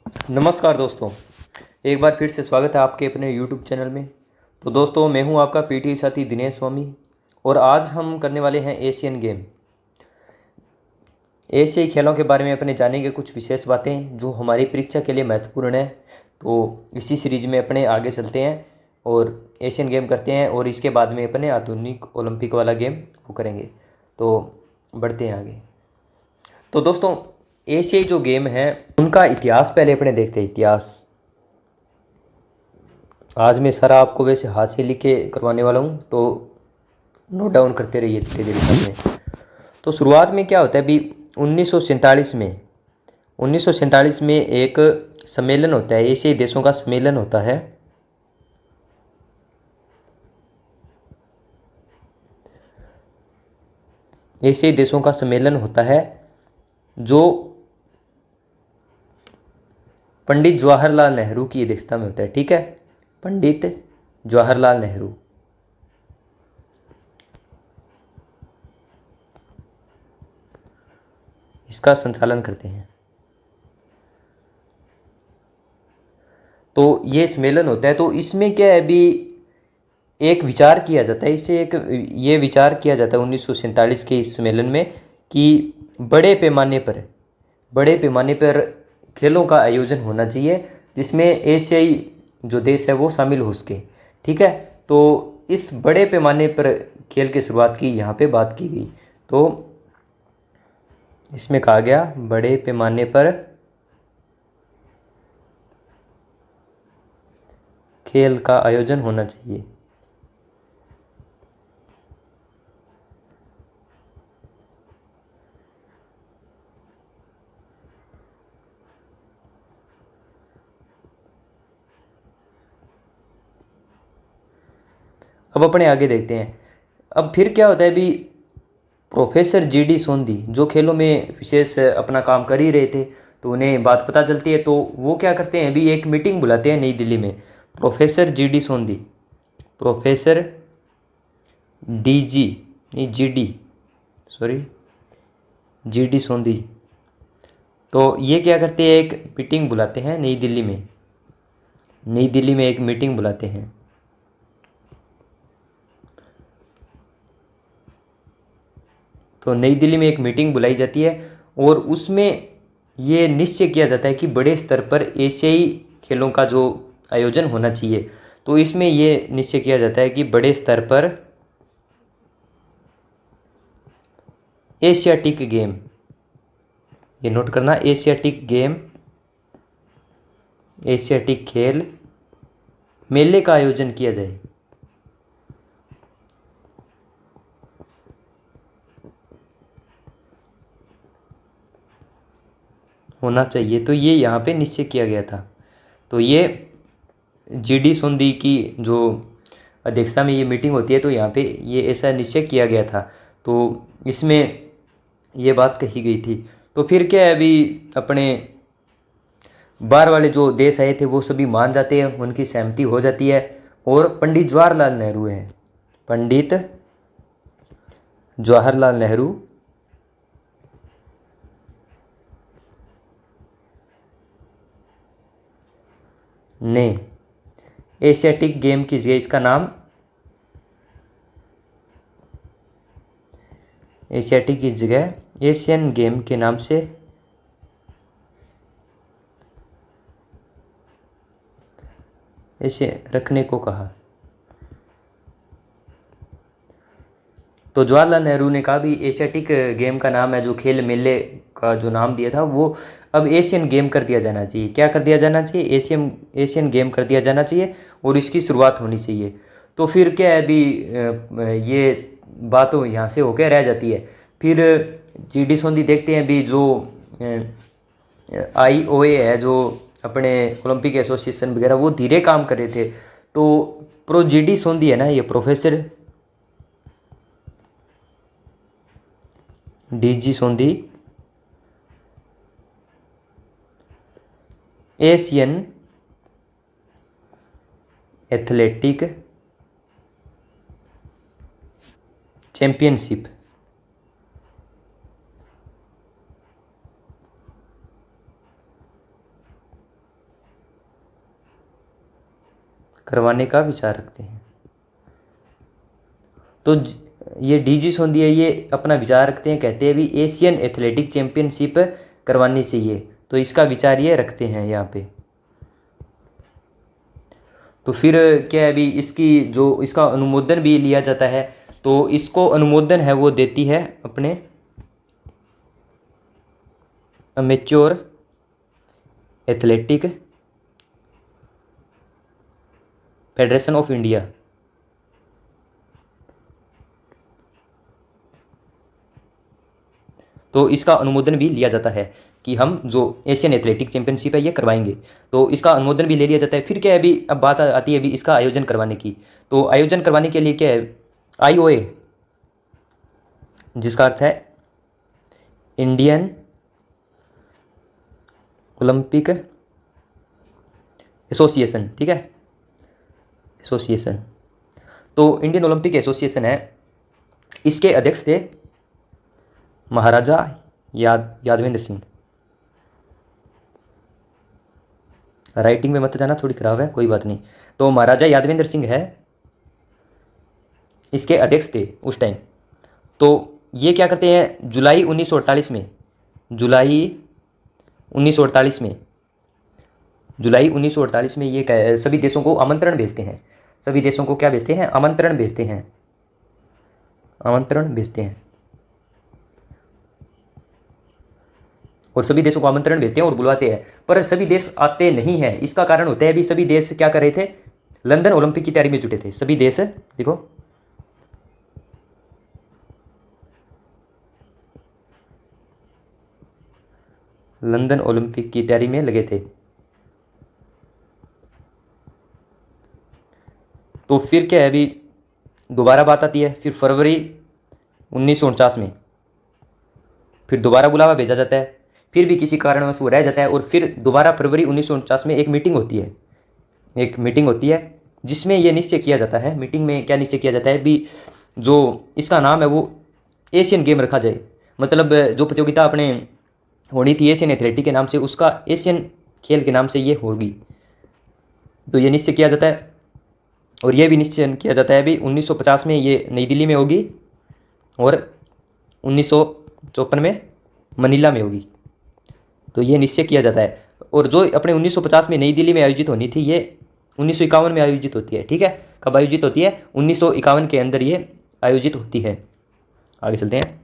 नमस्कार दोस्तों, एक बार फिर से स्वागत है आपके अपने YouTube चैनल में। तो दोस्तों, मैं हूं आपका पीटी साथी दिनेश स्वामी और आज हम करने वाले हैं एशियन गेम। एशियाई खेलों के बारे में अपने जानेंगे कुछ विशेष बातें जो हमारी परीक्षा के लिए महत्वपूर्ण है। तो इसी सीरीज में अपने आगे चलते हैं और एशियन गेम करते हैं और इसके बाद में अपने आधुनिक ओलंपिक वाला गेम वो करेंगे। तो बढ़ते हैं आगे। तो दोस्तों, एशियाई जो गेम है उनका इतिहास पहले अपने देखते हैं। इतिहास आज मैं सारा आपको वैसे हाथ से लिख के करवाने वाला हूँ, तो नोट डाउन करते रहिए धीरे धीरे साथ में। तो शुरुआत में क्या होता है अभी 1947 में एक सम्मेलन होता है, एशियाई देशों का सम्मेलन होता है। एशियाई देशों का सम्मेलन होता है जो पंडित जवाहरलाल नेहरू की अध्यक्षता में होता है। ठीक है, पंडित जवाहरलाल नेहरू। इसका संचालन करते हैं। तो ये सम्मेलन होता है। तो इसमें क्या है अभी एक विचार किया जाता है, इससे एक ये विचार किया जाता है 1947 के इस सम्मेलन में कि बड़े पैमाने पर खेलों का आयोजन होना चाहिए जिसमें एशियाई जो देश है वो शामिल हो सके। ठीक है, तो इस बड़े पैमाने पर खेल की शुरुआत की यहाँ पे बात की गई। तो इसमें कहा गया बड़े पैमाने पर खेल का आयोजन होना चाहिए। अब अपने आगे देखते हैं। अब फिर क्या होता है अभी प्रोफेसर जीडी सोंधी जो खेलों में विशेष अपना काम कर ही रहे थे, तो उन्हें बात पता चलती है। तो वो क्या करते हैं अभी एक मीटिंग बुलाते हैं नई दिल्ली में। प्रोफेसर जीडी सोंधी, प्रोफेसर डीजी नहीं जीडी सॉरी जीडी सोंधी। तो ये क्या करते हैं एक मीटिंग बुलाते हैं नई दिल्ली में। नई दिल्ली में एक मीटिंग बुलाते हैं। तो नई दिल्ली में एक मीटिंग बुलाई जाती है और उसमें ये निश्चय किया जाता है कि बड़े स्तर पर एशियाई खेलों का जो आयोजन होना चाहिए। तो इसमें ये निश्चय किया जाता है कि बड़े स्तर पर एशियाटिक गेम, ये नोट करना, एशियाटिक गेम, एशियाटिक खेल मेले का आयोजन किया जाए। होना चाहिए। तो ये यहाँ पे निश्चय किया गया था। तो ये जीडी सोंधी की जो अध्यक्षता में ये मीटिंग होती है, तो यहाँ पे ये ऐसा निश्चय किया गया था। तो इसमें ये बात कही गई थी। तो फिर क्या है अभी अपने बाहर वाले जो देश आए थे वो सभी मान जाते हैं, उनकी सहमति हो जाती है और पंडित जवाहरलाल नेहरू हैं, पंडित जवाहरलाल नेहरू ने एशियाटिक गेम की जगह इसका नाम एशियाटिक की जगह एशियन गेम के नाम से इसे रखने को कहा। तो जवाहरलाल नेहरू ने कहा भी एशियाटिक गेम का नाम है, जो खेल मेले का जो नाम दिया था वो अब एशियन गेम कर दिया जाना चाहिए। क्या कर दिया जाना चाहिए? एशियन गेम कर दिया जाना चाहिए और इसकी शुरुआत होनी चाहिए। तो फिर क्या है अभी ये बात तो यहाँ से होकर रह जाती है। फिर जीडी सोंधी देखते हैं अभी जो IOA है, जो अपने ओलंपिक एसोसिएशन वगैरह, वो धीरे काम कर रहे थे। तो प्रो जीडी सोंधी है ना, ये professor DG Sondhi Asian athletic championship करवाने का विचार रखते हैं। तो ये डीजी सोंदी है, ये अपना विचार रखते हैं, कहते हैं भी एशियन एथलेटिक चैंपियनशिप करवानी चाहिए। तो इसका विचार ये रखते हैं यहाँ पे। तो फिर क्या है अभी इसकी जो इसका अनुमोदन भी लिया जाता है। तो इसको अनुमोदन है वो देती है अपने amateur athletic federation of India. तो इसका अनुमोदन भी लिया जाता है कि हम जो एशियन एथलेटिक चैंपियनशिप है ये करवाएंगे। तो इसका अनुमोदन भी ले लिया जाता है। फिर क्या है अभी, अब बात आती है अभी इसका आयोजन करवाने की। तो आयोजन करवाने के लिए क्या है, आईओए, जिसका अर्थ है इंडियन ओलंपिक एसोसिएशन, ठीक है, एसोसिएशन। तो इंडियन ओलंपिक एसोसिएशन है, इसके अध्यक्ष थे महाराजा यादवेंद्र सिंह। राइटिंग में मत जाना, थोड़ी खराब है, कोई बात नहीं। तो महाराजा यादवेंद्र सिंह है, इसके अध्यक्ष थे उस टाइम। तो ये क्या करते हैं, जुलाई 1948 में, जुलाई 1948 में ये सभी देशों को आमंत्रण भेजते हैं। सभी देशों को क्या भेजते हैं, आमंत्रण भेजते हैं, आमंत्रण भेजते हैं। और सभी देशों को आमंत्रण भेजते हैं और बुलवाते हैं, पर सभी देश आते नहीं हैं। इसका कारण होता है अभी सभी देश क्या कर रहे थे, लंदन ओलंपिक की तैयारी में जुटे थे। सभी देश देखो, लंदन ओलंपिक की तैयारी में लगे थे। तो फिर क्या है अभी दोबारा बात आती है, फिर फरवरी 1949 में फिर दोबारा बुलावा भेजा जाता है। फिर भी किसी कारणवश वो रह जाता है और फिर दोबारा फरवरी 1949 में एक मीटिंग होती है, एक मीटिंग होती है जिसमें यह निश्चय किया जाता है। मीटिंग में क्या निश्चय किया जाता है भी, जो इसका नाम है वो एशियन गेम रखा जाए। मतलब जो प्रतियोगिता अपने होनी थी एशियन एथलेटिक के नाम से, उसका एशियन खेल के नाम से ये होगी। तो ये निश्चय किया जाता है। और यह भी निश्चय किया जाता है अभी 1950 में ये नई दिल्ली में होगी और 1954 में मनीला में होगी। तो ये निश्चय किया जाता है। और जो अपने 1950 में नई दिल्ली में आयोजित होनी थी, ये 1951 में आयोजित होती है, ठीक है। कब आयोजित होती है, 1951 के अंदर ये आयोजित होती है। आगे चलते हैं।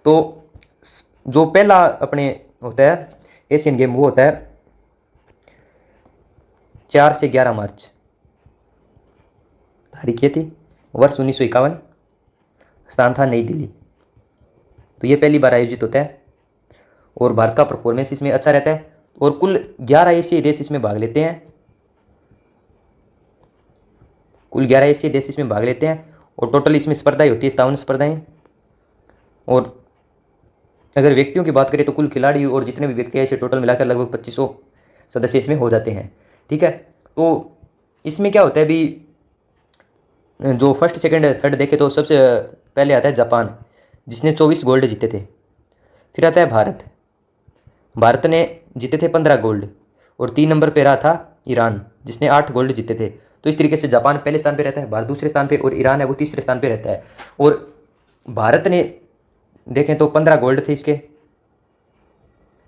तो जो पहला अपने होता है एशियन गेम, वो होता है 4 से 11 मार्च, तारीख ये थी, वर्ष 1951, स्थान था नई दिल्ली। तो ये पहली बार आयोजित होता है और भारत का परफॉर्मेंस इसमें अच्छा रहता है। और कुल 11 एशियाई देश इसमें भाग लेते हैं, कुल 11 एशियाई देश इसमें भाग लेते हैं। और टोटल इसमें स्पर्धाएं होती है 57 स्पर्धाएं। और अगर व्यक्तियों की बात करें तो कुल खिलाड़ी और जितने भी व्यक्ति हैं इसे टोटल मिलाकर लगभग 2500 सदस्य इसमें हो जाते हैं, ठीक है। तो इसमें क्या होता है अभी, जो फर्स्ट सेकंड थर्ड देखे तो सबसे पहले आता है जापान, जिसने 24 गोल्ड जीते थे। फिर आता है भारत, भारत ने जीते थे 15 गोल्ड। और 3 नंबर पे रहा था ईरान, जिसने 8 गोल्ड जीते थे। तो इस तरीके से जापान पहले स्थान पे रहता है, भारत दूसरे स्थान पे, और ईरान है वो तीसरे स्थान पे रहता है। और भारत ने देखें तो 15 गोल्ड थे इसके,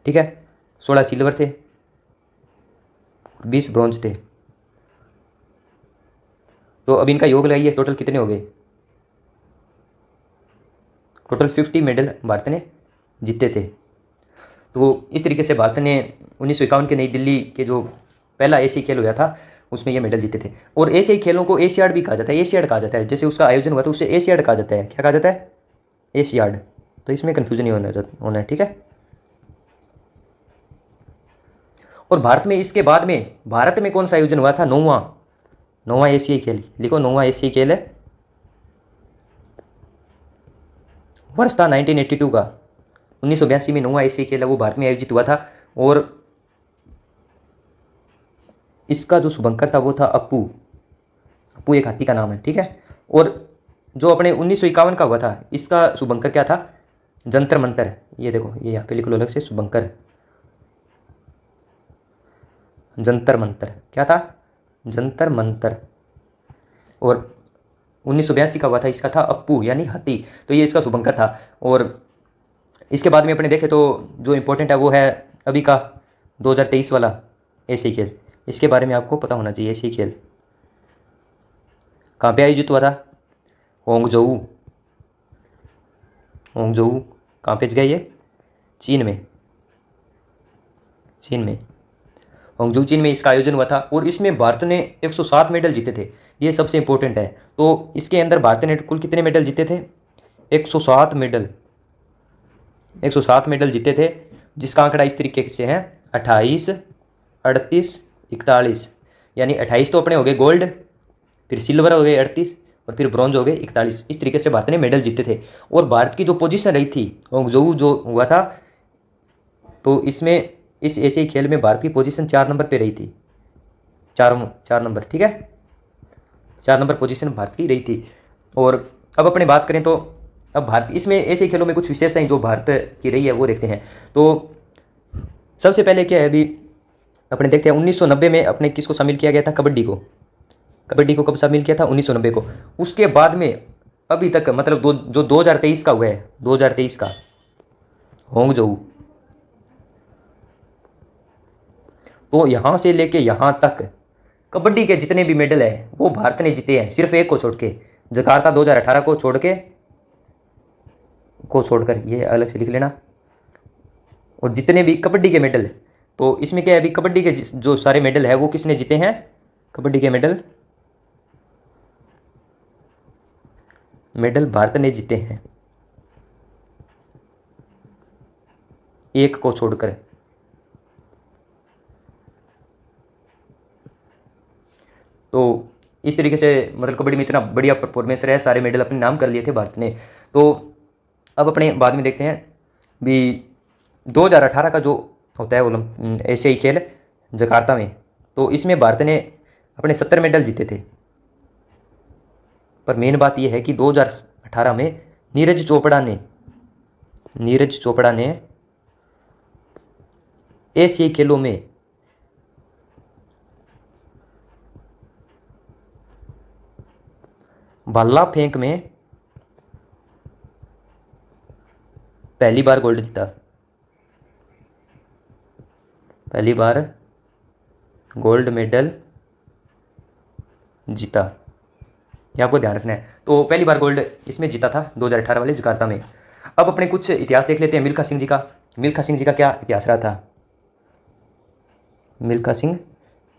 ठीक है, 16 सिल्वर थे, 20 ब्रॉन्ज थे। तो अब इनका योग लगाइए, टोटल कितने हो गए, टोटल 50 मेडल भारत ने जीते थे। तो इस तरीके से भारत ने 1951 के नई दिल्ली के जो पहला एशियाई खेल हुआ था उसमें ये मेडल जीते थे। और एशियाई खेलों को एशियाड भी कहा जाता है, एशियाड कहा जाता है। जैसे उसका आयोजन हुआ था उसे एशियाड कहा जाता है। क्या कहा जाता है, एशियाड। तो इसमें कन्फ्यूजन नहीं होना है, ठीक है। और भारत में इसके बाद में भारत में कौन सा आयोजन हुआ था, नौवां एशियाई खेल, लिखो नौवां एशियाई खेल है, वर्ष था 1982 का, 1982 में नौवां एशियाई खेल है वो भारत में आयोजित हुआ था। और इसका जो शुभंकर था वो था अप्पू एक हाथी का नाम है, ठीक है। और जो अपने 1951 का हुआ था इसका शुभंकर क्या था, जंतर मंतर। ये देखो, ये यहाँ पे लिख लो अलग से, शुभंकर जंतर मंतर क्या था, जंतर मंतर। और 1982 का हुआ था, इसका था अप्पू यानी हाथी, तो ये इसका शुभंकर था। और इसके बाद में अपने देखें तो जो इम्पोर्टेंट है वो है अभी का 2023 वाला एशियाई खेल। इसके बारे में आपको पता होना चाहिए। एशियाई खेल कहाँ पे आयोजित हुआ था? होंगजोऊ। होंगजोऊ कहाँ पे गया ये? चीन में। चीन में, होंगजोऊ चीन में इसका आयोजन हुआ था। और इसमें भारत ने 107 मेडल जीते थे, ये सबसे इंपॉर्टेंट है। तो इसके अंदर भारत ने कुल कितने मेडल जीते थे? 107 मेडल। 107 मेडल जीते थे, जिसका आंकड़ा इस तरीके से है 28, 38, 41। यानी 28 तो अपने हो गए गोल्ड, फिर सिल्वर हो गए 38, और फिर ब्रॉन्ज हो गए 41। इस तरीके से भारत ने मेडल जीते थे। और भारत की जो पोजीशन रही थी होंगजोऊ जो हुआ था, तो इसमें इस एशियाई खेल में भारत की पोजीशन 4 नंबर पे रही थी। 4 नंबर, ठीक है, 4 नंबर पोजीशन भारत की रही थी। और अब अपने बात करें तो अब भारत इसमें एशियाई खेलों में कुछ विशेषताएं जो भारत की रही है वो देखते हैं। तो सबसे पहले क्या है, अभी अपने देखते हैं 1990 में अपने किसको शामिल किया गया था? कबड्डी को। कबड्डी को कब शामिल किया था? 1990 को। उसके बाद में अभी तक मतलब जो 2023 का हुआ है, 2023 का होंगजोऊ, तो यहाँ से लेके यहाँ तक कबड्डी के जितने भी मेडल है वो भारत ने जीते हैं, सिर्फ एक को छोड़ के, जकार्ता 2018 को छोड़कर, ये अलग से लिख लेना। और जितने भी कबड्डी के मेडल, तो इसमें क्या है, अभी कबड्डी के जो सारे मेडल है वो किसने जीते हैं? कबड्डी के मेडल भारत ने जीते हैं, एक को छोड़कर। तो इस तरीके से मतलब कबड्डी में इतना बढ़िया परफॉर्मेंस रहा, सारे मेडल अपने नाम कर लिए थे भारत ने। तो अब अपने बाद में देखते हैं भी 2018 का जो होता है एशियाई खेल जकार्ता में, तो इसमें भारत ने अपने 70 मेडल जीते थे। पर मेन बात यह है कि 2018 में नीरज चोपड़ा ने एशियाई खेलों में भाला फेंक में पहली बार गोल्ड जीता। पहली बार गोल्ड मेडल जीता, ये आपको ध्यान रखना है। तो पहली बार गोल्ड इसमें जीता था 2018 वाले जकार्ता में। अब अपने कुछ इतिहास देख लेते हैं मिल्खा सिंह जी का। मिल्खा सिंह जी का क्या इतिहास रहा था? मिल्खा सिंह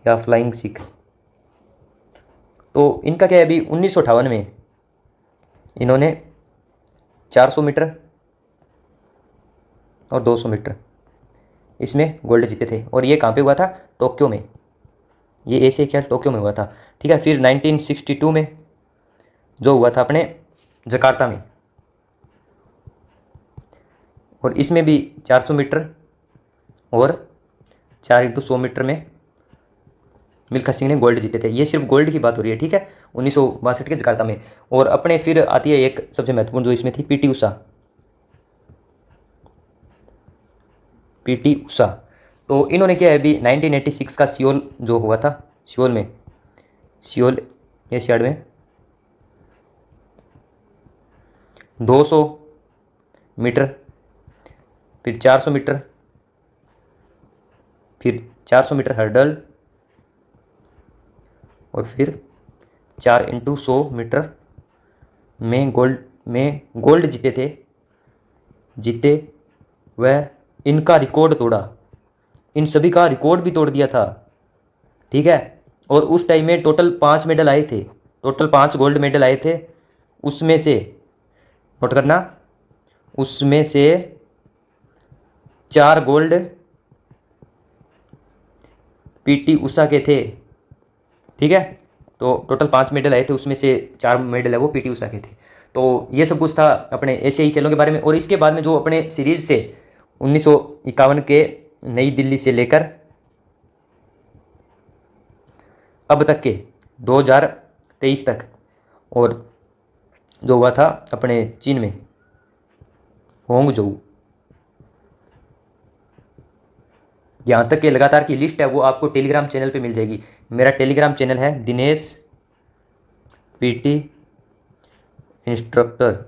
या फ्लाइंग सिख, तो इनका क्या है, अभी 1958 में इन्होंने 400 मीटर और 200 मीटर इसमें गोल्ड जीते थे। और ये कहाँ पे हुआ था? टोक्यो में। ये एशियाई खेल टोक्यो में हुआ था, ठीक है। फिर 1962 में जो हुआ था अपने जकार्ता में, और इसमें भी 400 मीटर और 4x100 मीटर में मिल्खा सिंह ने गोल्ड जीते थे। ये सिर्फ गोल्ड की बात हो रही है, ठीक है, 1962 के जकार्ता में। और अपने फिर आती है एक सबसे महत्वपूर्ण जो इसमें थी, पीटी उषा। तो इन्होंने क्या है, अभी 1986 का सियोल जो हुआ था, सियोल एशियाड में 200 मीटर, फिर 400 मीटर, फिर 400 मीटर हर्डल, और फिर 4x100 मीटर में गोल्ड जीते वह इनका रिकॉर्ड तोड़ा। इन सभी का रिकॉर्ड भी तोड़ दिया था, ठीक है। और उस टाइम में टोटल 5 मेडल आए थे, टोटल 5 गोल्ड मेडल आए थे। उसमें से नोट करना, उसमें से 4 गोल्ड पीटी उषा के थे, ठीक है। तो टोटल 5 मेडल आए थे, उसमें से 4 मेडल है वो पीटी उषा के थे। तो ये सब कुछ था अपने एशियाई खेलों के बारे में। और इसके बाद में जो अपने सीरीज से 1951 के नई दिल्ली से लेकर अब तक के 2023 तक, और जो हुआ था अपने चीन में होंगजोऊ, यहाँ तक के लगातार की लिस्ट है वो आपको टेलीग्राम चैनल पे मिल जाएगी। मेरा टेलीग्राम चैनल है दिनेश पीटी इंस्ट्रक्टर,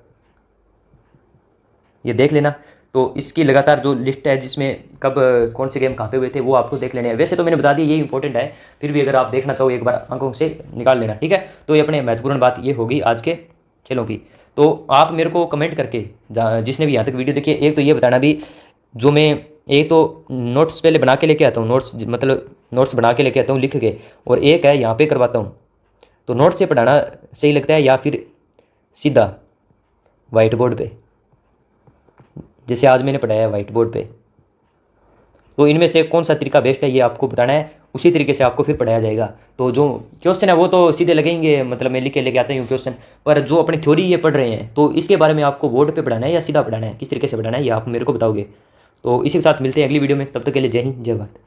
ये देख लेना। तो इसकी लगातार जो लिस्ट है जिसमें कब कौन से गेम कहाँ पे हुए थे वो आपको देख लेने हैं। वैसे तो मैंने बता दिया, ये इंपॉर्टेंट है, फिर भी अगर आप देखना चाहो एक बार आंखों से निकाल लेना, ठीक है। तो ये अपने महत्वपूर्ण बात ये होगी आज के खेलों की। तो आप मेरे को कमेंट करके जिसने भी यहाँ तक वीडियो देखी है, एक तो ये बताना भी, जो मैं एक तो नोट्स पहले बना के लेके आता हूँ, नोट्स मतलब नोट्स बना के लेके आता हूँ लिख के, और एक है यहाँ पे करवाता हूँ। तो नोट्स से पढ़ाना सही लगता है या फिर सीधा वाइट बोर्ड पे, जैसे आज मैंने पढ़ाया है वाइट बोर्ड पे। तो इनमें से कौन सा तरीका बेस्ट है ये आपको बताना है, उसी तरीके से आपको फिर पढ़ाया जाएगा। तो जो क्वेश्चन है वो तो सीधे लगेंगे, मतलब मैं लिख के लेके आता हूँ क्वेश्चन, पर जो अपनी थ्योरी ये पढ़ रहे हैं तो इसके बारे में आपको बोर्ड पे पढ़ाना है या सीधा पढ़ाना है, किस तरीके से पढ़ाना है ये आप मेरे को बताओगे। तो इसी के साथ मिलते हैं अगली वीडियो में, तब तक के लिए जय हिंद जय भारत।